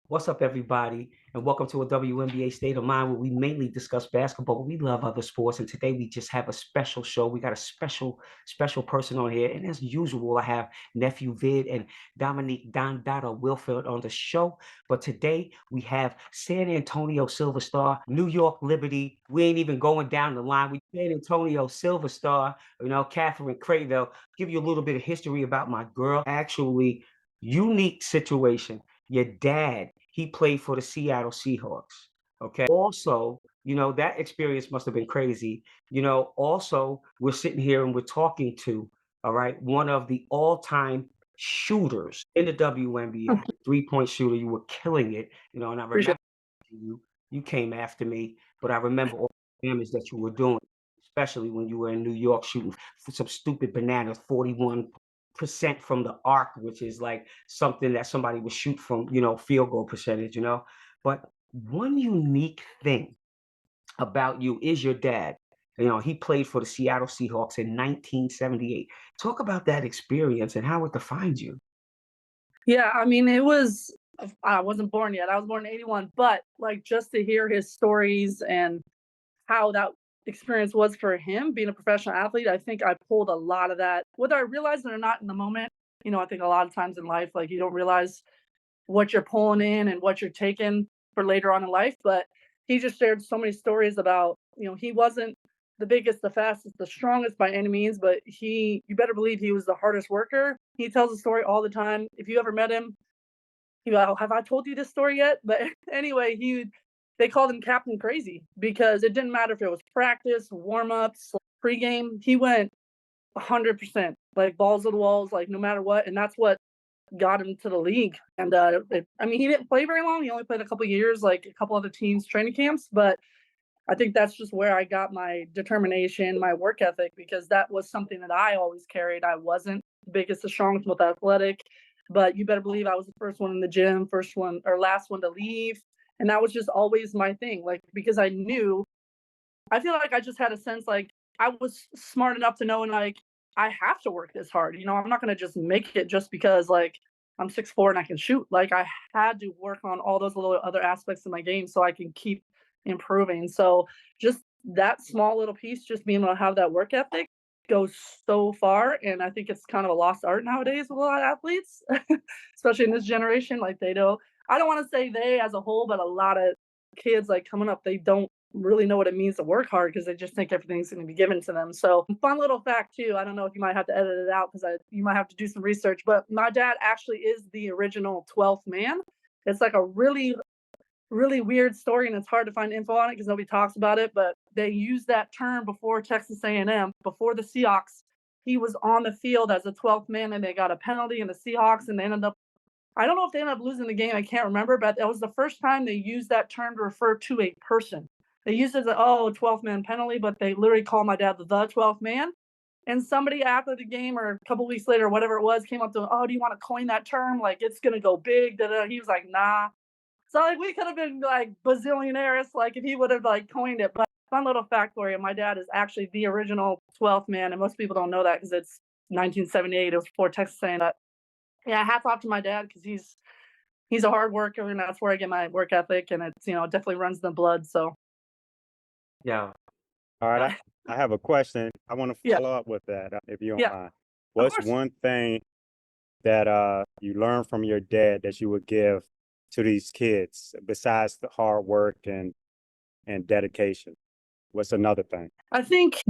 What's up, everybody? And welcome to a WNBA State of Mind where we mainly discuss basketball, but we love other sports. And today we just have a special show. We got a special person on here. And as usual, I have nephew Vid and Dominique Don Dada Wilfield on the show. But today we have San Antonio Silver Star, New York Liberty. We ain't even going down the line. We San Antonio Silver Star, Cathrine Kraayeveld. Give you a little bit of history about my girl. Actually, unique situation. Your dad, he played for the Seattle Seahawks. Okay. Also, that experience must have been crazy. Also, we're sitting here and we're talking to, all right, one of the all-time shooters in the WNBA, three-point shooter. You were killing it, and I Appreciate remember you came after me, but I remember all the damage that you were doing, especially when you were in New York shooting for some stupid bananas, 41% from the arc, which is like something that somebody would shoot from, field goal percentage. But one unique thing about you is your dad. He played for the Seattle Seahawks in 1978. Talk about that experience and how it defined you. Yeah, I mean, it was I wasn't born yet. I was born in '81, but like just to hear his stories and how that experience was for him being a professional athlete, I think I pulled a lot of that. Whether I realized it or not in the moment, I think a lot of times in life, like you don't realize what you're pulling in and what you're taking for later on in life. But he just shared so many stories about, he wasn't the biggest, the fastest, the strongest by any means, but you better believe he was the hardest worker. He tells a story all the time. If you ever met him, he go, have I told you this story yet? But anyway, they called him Captain Crazy because it didn't matter if it was practice, warm ups, pregame. He went 100%, like balls to the walls, like no matter what. And that's what got him to the league. And I mean, he didn't play very long. He only played a couple years, like a couple other teams' training camps. But I think that's just where I got my determination, my work ethic, because that was something that I always carried. I wasn't the biggest, the strongest, most athletic, but you better believe I was the first one in the gym, first one or last one to leave. And that was just always my thing. Like, because I feel like I just had a sense like I was smart enough to know and like I have to work this hard. I'm not gonna just make it just because like I'm 6'4" and I can shoot. Like I had to work on all those little other aspects of my game so I can keep improving. So just that small little piece, just being able to have that work ethic goes so far. And I think it's kind of a lost art nowadays with a lot of athletes, especially in this generation. Like I don't want to say they as a whole, but a lot of kids like coming up, they don't really know what it means to work hard because they just think everything's going to be given to them. So, fun little fact too. I don't know if you might have to edit it out because you might have to do some research. But my dad actually is the original 12th man. It's like a really weird story, and it's hard to find info on it because nobody talks about it. But they used that term before Texas A&M, before the Seahawks. He was on the field as a 12th man, and they got a penalty in the Seahawks, and they ended up. I don't know if they ended up losing the game. I can't remember, but that was the first time they used that term to refer to a person. They used it as a 12th man penalty, but they literally called my dad the 12th man. And somebody after the game or a couple weeks later, whatever it was, came up to him, "Oh, do you want to coin that term? Like it's gonna go big." Da, da. He was like, "Nah." So like we could have been like bazillionaires, like if he would have like coined it. But fun little fact for you, my dad is actually the original 12th man, and most people don't know that because it's 1978. It was before Texas saying that. Yeah, hats off to my dad because he's a hard worker, and that's where I get my work ethic, and it's it definitely runs in the blood. So Yeah. All right, yeah, I have a question. I want to yeah, follow up with that, if you don't yeah, mind. of What's course. one thing that you learned from your dad that you would give to these kids besides the hard work and dedication? What's another thing? I think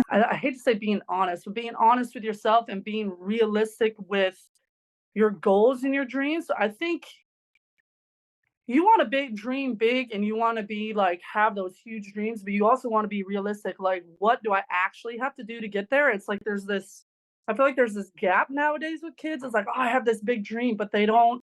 I hate to say being honest, but being honest with yourself and being realistic with your goals and your dreams. I think you want a big dream big and you want to be like have those huge dreams, but you also want to be realistic. Like, what do I actually have to do to get there? It's like I feel like there's this gap nowadays with kids. It's like, oh, I have this big dream, but they don't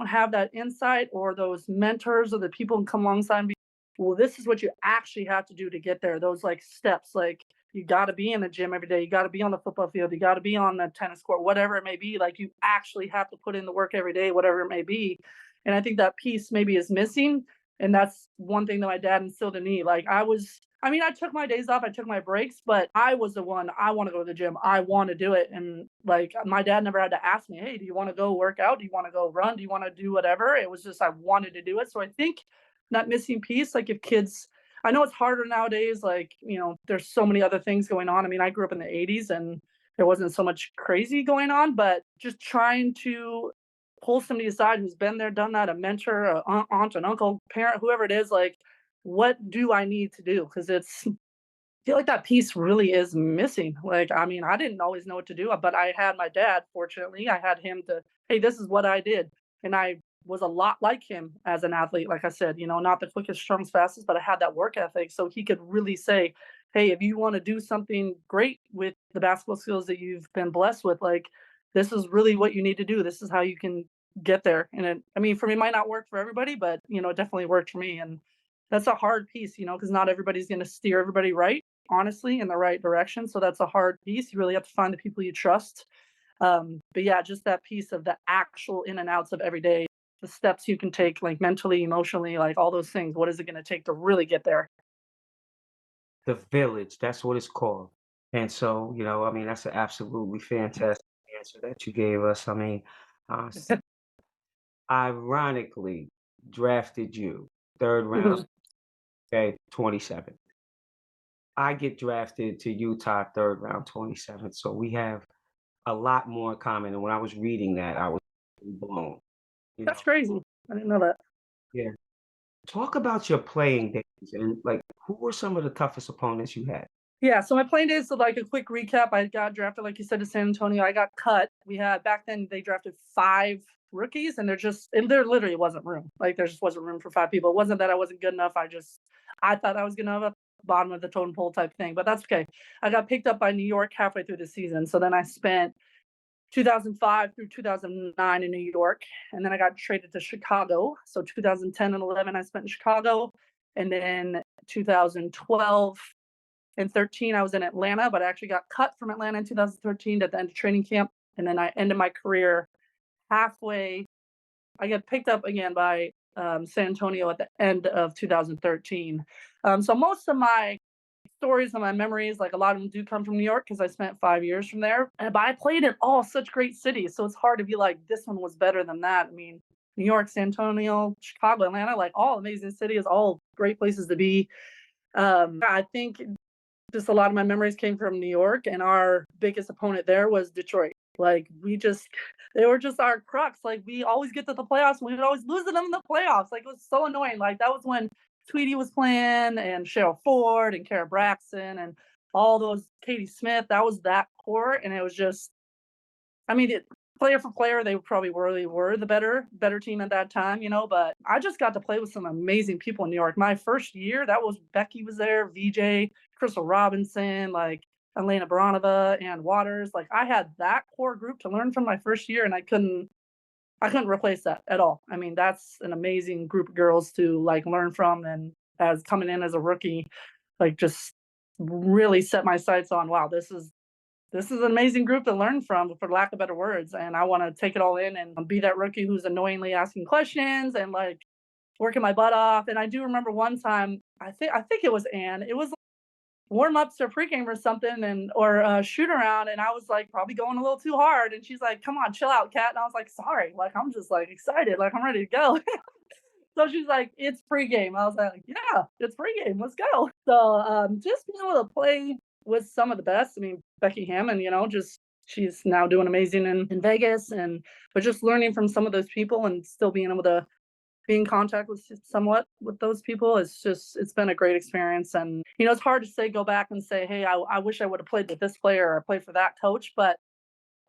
have that insight or those mentors or the people who come alongside and be, well, this is what you actually have to do to get there. Those like steps, like you got to be in the gym every day. You got to be on the football field. You got to be on the tennis court, whatever it may be. Like you actually have to put in the work every day, whatever it may be. And I think that piece maybe is missing. And that's one thing that my dad instilled in me. Like I was I mean, I took my days off, I took my breaks, but I was the one, I want to go to the gym. I want to do it. And like my dad never had to ask me, hey, do you want to go work out? Do you want to go run? Do you want to do whatever? It was just I wanted to do it. So I think that missing piece, like if kids, I know it's harder nowadays, like, there's so many other things going on. I mean, I grew up in the 80s and there wasn't so much crazy going on, but just trying to pull somebody aside who's been there, done that, a mentor, a aunt, an uncle, parent, whoever it is, like, what do I need to do? Because I feel like that piece really is missing. Like, I mean, I didn't always know what to do, but I had my dad, fortunately, I had him to, hey, this is what I did. And I was a lot like him as an athlete. Like I said, not the quickest, strongest, fastest, but I had that work ethic. So he could really say, hey, if you want to do something great with the basketball skills that you've been blessed with, like, this is really what you need to do. This is how you can get there. And I mean, for me, it might not work for everybody, but, it definitely worked for me. And that's a hard piece, because not everybody's going to steer everybody right, honestly, in the right direction. So that's a hard piece. You really have to find the people you trust. But yeah, just that piece of the actual in and outs of every day, the steps you can take, like mentally, emotionally, like all those things. What is it going to take to really get there? The village, that's what it's called. And so, I mean, that's an absolutely fantastic answer that you gave us. I mean, ironically, drafted you third round, Mhm. okay, 27. I get drafted to Utah third round, 27. So we have a lot more in common. And when I was reading that, I was blown. You That's know, crazy. I didn't know that. yeah. Talk about your playing days and like who were some of the toughest opponents you had? Yeah, so my playing days, so like a quick recap, I got drafted, like you said, to San Antonio. I got cut. We had back then they drafted 5 rookies, and there literally wasn't room. Like there just wasn't room for 5 people. It wasn't that I wasn't good enough. I thought I was good enough at the bottom of the totem pole type thing, but that's okay. I got picked up by New York halfway through the season. So then I spent 2005 through 2009 in New York, and then I got traded to Chicago. So 2010 and 11 I spent in Chicago, and then 2012 and 13, I was in Atlanta, but I actually got cut from Atlanta in 2013 at the end of training camp. And then I ended my career halfway. I got picked up again by San Antonio at the end of 2013. So most of my stories and my memories, like a lot of them do come from New York because I spent 5 years from there. But I played in all such great cities. So it's hard to be like, this one was better than that. I mean, New York, San Antonio, Chicago, Atlanta, like all amazing cities, all great places to be. I think just a lot of my memories came from New York, and our biggest opponent there was Detroit. Like they were just our crux. Like we always get to the playoffs, and we would always lose to them in the playoffs. Like it was so annoying. Like that was when Tweety was playing, and Cheryl Ford, and Kara Braxton, and all those Katie Smith. That was that core, and it was just I mean, player for player, they probably really were the better team at that time, but I just got to play with some amazing people in New York. My first year, that was Becky was there, VJ, Crystal Robinson, like Elena Baranova, and Waters. Like I had that core group to learn from my first year, and I couldn't replace that at all. I mean, that's an amazing group of girls to like learn from, and as coming in as a rookie, like just really set my sights on, wow, this is an amazing group to learn from, for lack of better words. And I want to take it all in and be that rookie who's annoyingly asking questions and like working my butt off. And I do remember one time, I think it was Anne. It was warm ups or pregame or something, and or shoot around, and I was like probably going a little too hard. And she's like, "Come on, chill out, Kat." And I was like, "Sorry, like I'm just like excited, like I'm ready to go." So she's like, "It's pregame." I was like, "Yeah, it's pregame. Let's go." So just being able to play with some of the best. I mean, Becky Hammond, just she's now doing amazing in Vegas, and but just learning from some of those people and still being able to be in contact with somewhat with those people it's been a great experience. And it's hard to say go back and say, hey, I wish I would have played with this player or played for that coach, but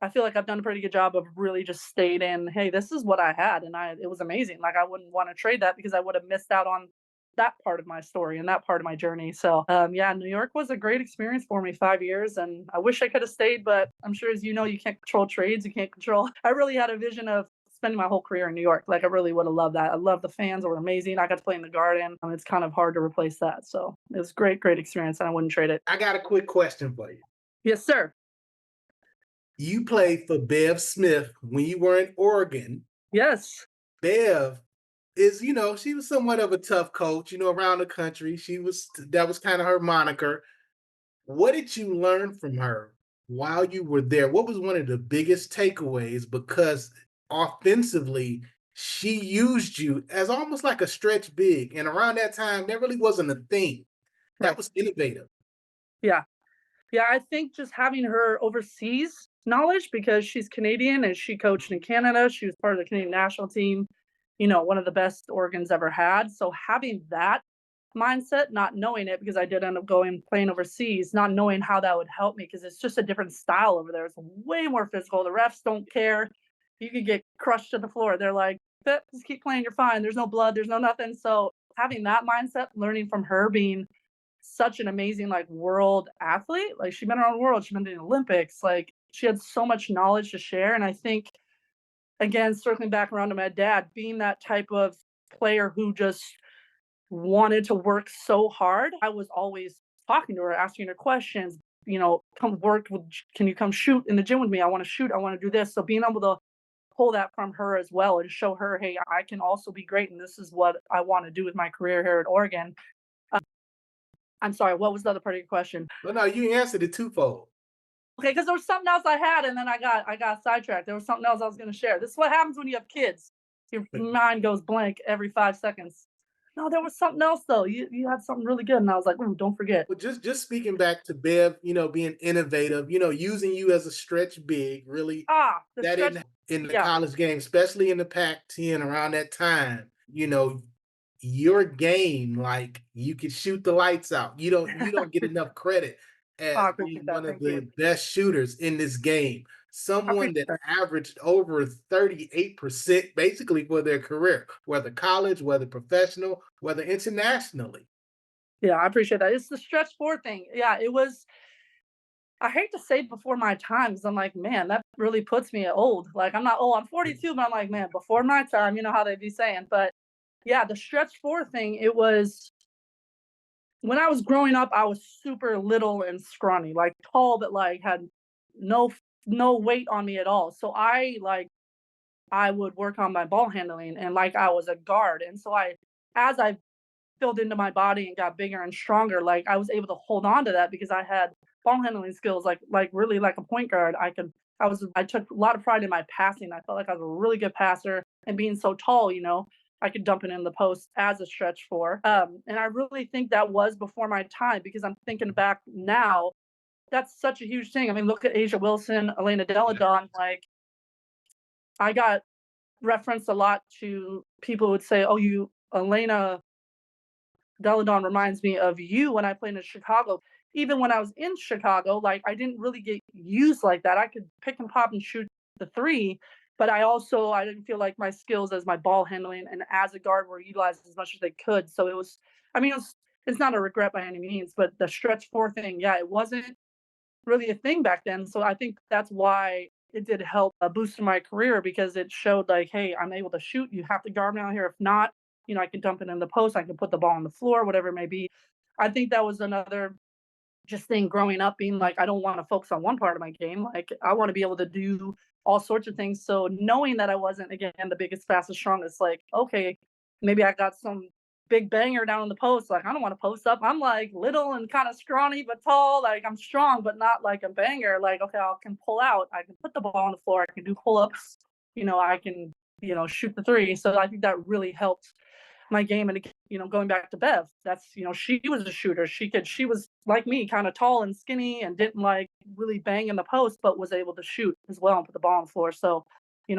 I feel like I've done a pretty good job of really just stayed in, hey, this is what I had, and it was amazing. Like I wouldn't want to trade that because I would have missed out on that part of my story and that part of my journey. So yeah, New York was a great experience for me, 5 years, and I wish I could have stayed, but I'm sure, as you can't control trades, you can't control. I really had a vision of spending my whole career in New York. Like I really would have loved that. I love the fans, were amazing. I got to play in the Garden. It's kind of hard to replace that. So it was great experience, and I wouldn't trade it. I got a quick question for you. Yes, sir. You played for Bev Smith when you were in Oregon. Yes. Bev is, she was somewhat of a tough coach, around the country. That was kind of her moniker. What did you learn from her while you were there? What was one of the biggest takeaways? Because offensively, she used you as almost like a stretch big. And around that time, that really wasn't a thing. That Right. was innovative. Yeah. Yeah, I think just having her overseas knowledge because she's Canadian and she coached in Canada. She was part of the Canadian national team, one of the best Oregon's ever had. So having that mindset, not knowing it because I did end up going playing overseas, not knowing how that would help me because it's just a different style over there. It's way more physical. The refs don't care. You could get crushed to the floor. They're like, just keep playing, you're fine. There's no blood, there's no nothing. So having that mindset, learning from her being such an amazing like world athlete. Like she'd been around the world, she'd been to the Olympics. Like she had so much knowledge to share. And I think again, circling back around to my dad, being that type of player who just wanted to work so hard, I was always talking to her, asking her questions, come work with, can you come shoot in the gym with me? I want to shoot, I want to do this. So being able to pull that from her as well and show her, hey, I can also be great. And this is what I want to do with my career here at Oregon. I'm sorry, what was the other part of your question? But no, you answered it twofold. Okay, because there was something else I had, and then I got sidetracked. There was something else I was going to share. This is what happens when you have kids. Your mind goes blank every 5 seconds. No, there was something else though. You had something really good, and I was like, "Ooh, don't forget." But just speaking back to Bev, being innovative, using you as a stretch big, really The that stretch. in the Yeah, college game, especially in the Pac-10 around that time, your game, like you could shoot the lights out. You don't get enough credit I as being appreciate that. one of Thank you. the best shooters in this game. I Someone appreciate that that. averaged over 38% basically for their career, whether college, whether professional, whether internationally. Yeah, I appreciate that. It's the stretch four thing. Yeah, it was. I hate to say before my time because I'm like, man, that really puts me at old. Like I'm not old. I'm 42, but I'm like, man, before my time. You know how they be saying, but yeah, the stretch four thing. It was when I was growing up, I was super little and scrawny, like tall, but like had no no weight on me at all. So I would work on my ball handling and like I was a guard. And so as I filled into my body and got bigger and stronger, like I was able to hold on to that because I had ball handling skills, like really like a point guard. I took a lot of pride in my passing. I felt like I was a really good passer and being so tall, I could dump it in the post as a stretch four. And I really think that was before my time because I'm thinking back now, that's such a huge thing. I mean, look at Asia Wilson, Elena Deladon. Like I got referenced a lot to people would say, "Oh, you Elena Deladon reminds me of you when I played in Chicago." Even when I was in Chicago, like I didn't really get used like that. I could pick and pop and shoot the three, but I didn't feel like my skills as my ball handling and as a guard were utilized as much as they could. So it was, I mean, it's not a regret by any means, but the stretch four thing, yeah, it wasn't really a thing back then. So I think that's why it did help boost my career because it showed like, hey, I'm able to shoot. You have to guard me out here. If not, I can dump it in the post. I can put the ball on the floor, whatever it may be. I think that was another just thing growing up being like, I don't want to focus on one part of my game. Like I want to be able to do all sorts of things. So knowing that I wasn't again the biggest, fastest, strongest, like, okay, maybe I got some big banger down in the post. Like I don't want to post up. I'm like little and kind of scrawny but tall. Like I'm strong but not like a banger. Like, okay, I can pull out. I can put the ball on the floor. I can do pull-ups. I can, shoot the three. So I think that really helped my game. And going back to Bev, that's she was a shooter. She was like me, kind of tall and skinny, and didn't like really bang in the post, but was able to shoot as well and put the ball on the floor. So,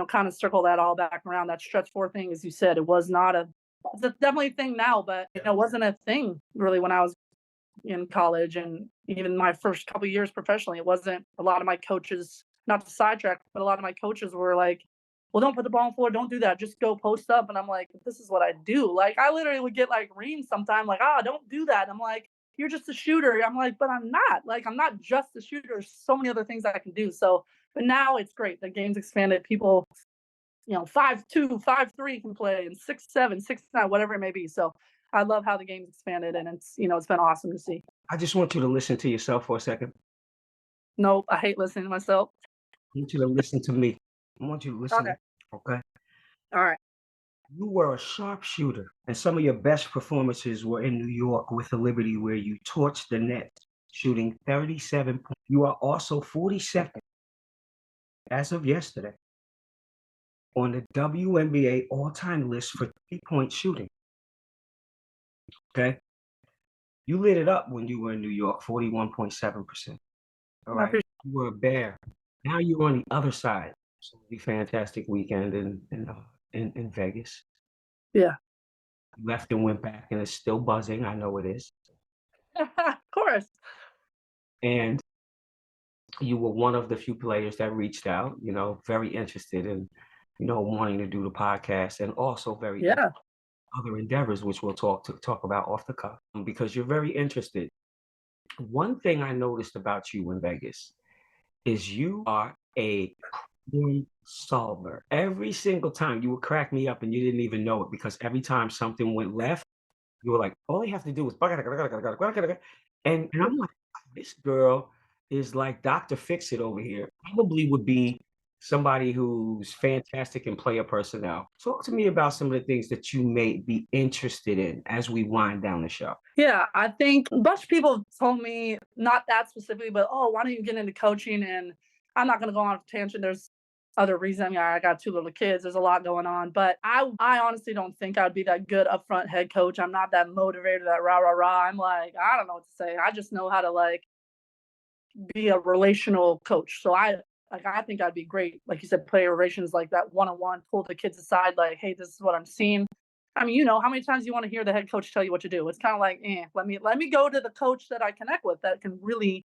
kind of circle that all back around. That stretch four thing, as you said, it was not a. It's definitely a thing now, but it wasn't a thing really when I was in college and even my first couple of years professionally. It wasn't. A lot of my coaches, not to sidetrack, but a lot of my coaches were like, well, don't put the ball on the floor. Don't do that. Just go post up. And I'm like, this is what I do. Like, I literally would get like reamed sometime, like, don't do that. And I'm like, you're just a shooter. I'm like, but I'm not. Like, I'm not just a shooter. There's so many other things that I can do. So, but now it's great. The game's expanded. People, 5'2", 5'3" can play, and 6'7", 6'9", whatever it may be. So I love how the game's expanded, and it's been awesome to see. I just want you to listen to yourself for a second. Nope, I hate listening to myself. I want you to listen to me. I want you to listen. Okay. Okay. All right. You were a sharpshooter, and some of your best performances were in New York with the Liberty, where you torched the net, shooting 37 points. You are also 42nd, as of yesterday, on the WNBA all-time list for three-point shooting. Okay? You lit it up when you were in New York, 41.7%. All I right? appreciate You were a bear. Now you're on the other side. So a fantastic weekend in Vegas. Yeah. Left and went back, and it's still buzzing. I know it is. Of course. And you were one of the few players that reached out, very interested in, wanting to do the podcast, and also very interested Yeah. in other endeavors, which we'll talk about off the cuff, because you're very interested. One thing I noticed about you in Vegas is you are a problem solver. Every single time you would crack me up and you didn't even know it, because every time something went left, you were like, all you have to do is and I'm like, this girl is like Dr. Fix It over here. Probably would be somebody who's fantastic in player personnel. Talk to me about some of the things that you may be interested in as we wind down the show. Yeah, I think a bunch of people told me, not that specifically, but oh, why don't you get into coaching? And I'm not gonna go on a tangent. There's other reasons. I mean, I got two little kids. There's a lot going on, but I honestly don't think I'd be that good upfront head coach. I'm not that motivator, that rah rah rah. I'm like, I don't know what to say. I just know how to like be a relational coach. So I think I'd be great. Like you said, player relations, like that one-on-one, pull the kids aside, like, hey, this is what I'm seeing. I mean, how many times you want to hear the head coach tell you what to do? It's kind of like, let me go to the coach that I connect with, that can really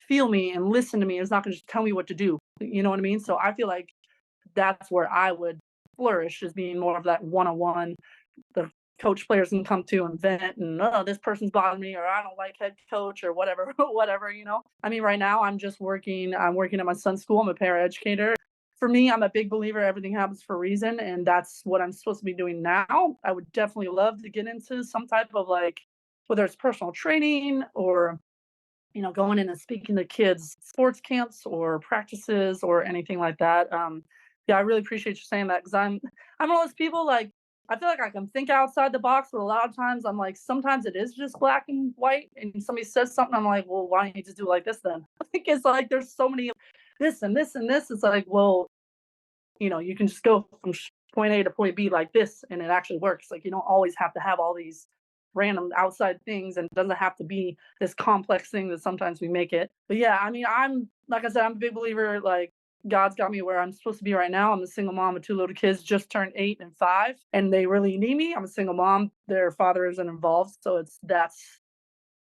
feel me and listen to me. It's not going to just tell me what to do. You know what I mean? So I feel like that's where I would flourish, is being more of that one-on-one. The coach players can come to and vent, and oh, this person's bothering me, or I don't like head coach, or whatever, whatever. I mean, right now I'm working at my son's school. I'm a paraeducator. For me, I'm a big believer everything happens for a reason, and that's what I'm supposed to be doing now. I would definitely love to get into some type of, like, whether it's personal training or going in and speaking to kids sports camps or practices or anything like that. Yeah, I really appreciate you saying that, because I'm one of those people, like, I feel like I can think outside the box, but a lot of times I'm like, sometimes it is just black and white, and somebody says something, I'm like, well, why don't you just do it like this then? I think it's like there's so many this and this and this. It's like, well, you can just go from point A to point B like this, and it actually works. Like, you don't always have to have all these random outside things, and it doesn't have to be this complex thing that sometimes we make it. But yeah, I mean, I'm like I said, I'm a big believer. Like, God's got me where I'm supposed to be right now. I'm a single mom of two little kids, just turned 8 and 5, and they really need me. I'm a single mom. Their father isn't involved, so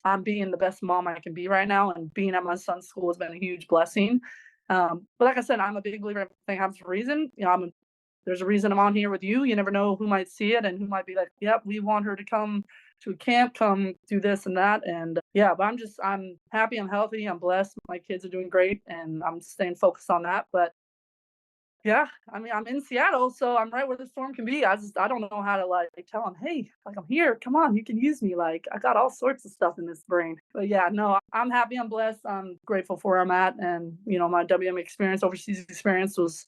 I'm being the best mom I can be right now, and being at my son's school has been a huge blessing. But like I said, I'm a big believer everything happens for a reason. There's a reason I'm on here with you. You never know who might see it and who might be like, "Yep, we want her to come to a camp, come do this and that." And yeah, but I'm happy, I'm healthy, I'm blessed. My kids are doing great, and I'm staying focused on that. But yeah, I mean, I'm in Seattle, so I'm right where the storm can be. I don't know how to like tell them, hey, like, I'm here. Come on, you can use me. Like, I got all sorts of stuff in this brain. But yeah, no, I'm happy. I'm blessed. I'm grateful for where I'm at, and my WM experience, overseas experience, was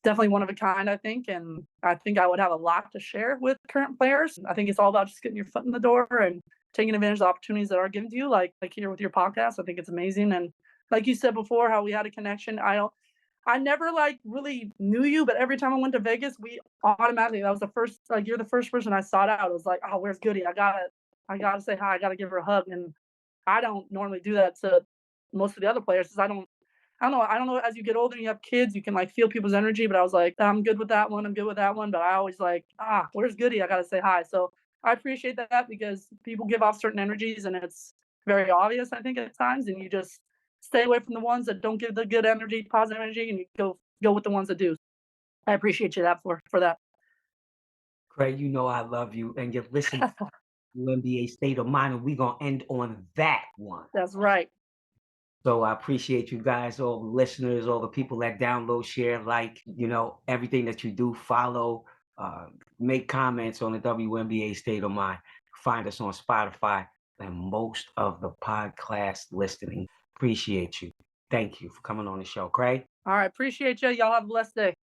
definitely one of a kind, I think. And I think I would have a lot to share with current players. I think it's all about just getting your foot in the door and taking advantage of the opportunities that are given to you, like here with your podcast. I think it's amazing. And like you said before, how we had a connection. I never like really knew you, but every time I went to Vegas, we automatically, that was the first, like, you're the first person I sought out. It was like, oh, where's Goody? I gotta say hi. I gotta give her a hug. And I don't normally do that to most of the other players, because I don't know. As you get older and you have kids, you can like feel people's energy. But I was like, I'm good with that one. I'm good with that one. But I always like, where's Goody? I gotta say hi. So I appreciate that, because people give off certain energies, and it's very obvious, I think, at times. And you just stay away from the ones that don't give the good energy, positive energy, and you go with the ones that do. I appreciate you for that. Craig, I love you, and you listen to NBA State of Mind, and we're going to end on that one. That's right. So I appreciate you guys, all the listeners, all the people that download, share, like, everything that you do, follow, make comments on the WNBA State of Mind. Find us on Spotify and most of the podcast listening. Appreciate you. Thank you for coming on the show, Craig. All right. Appreciate you. Y'all have a blessed day.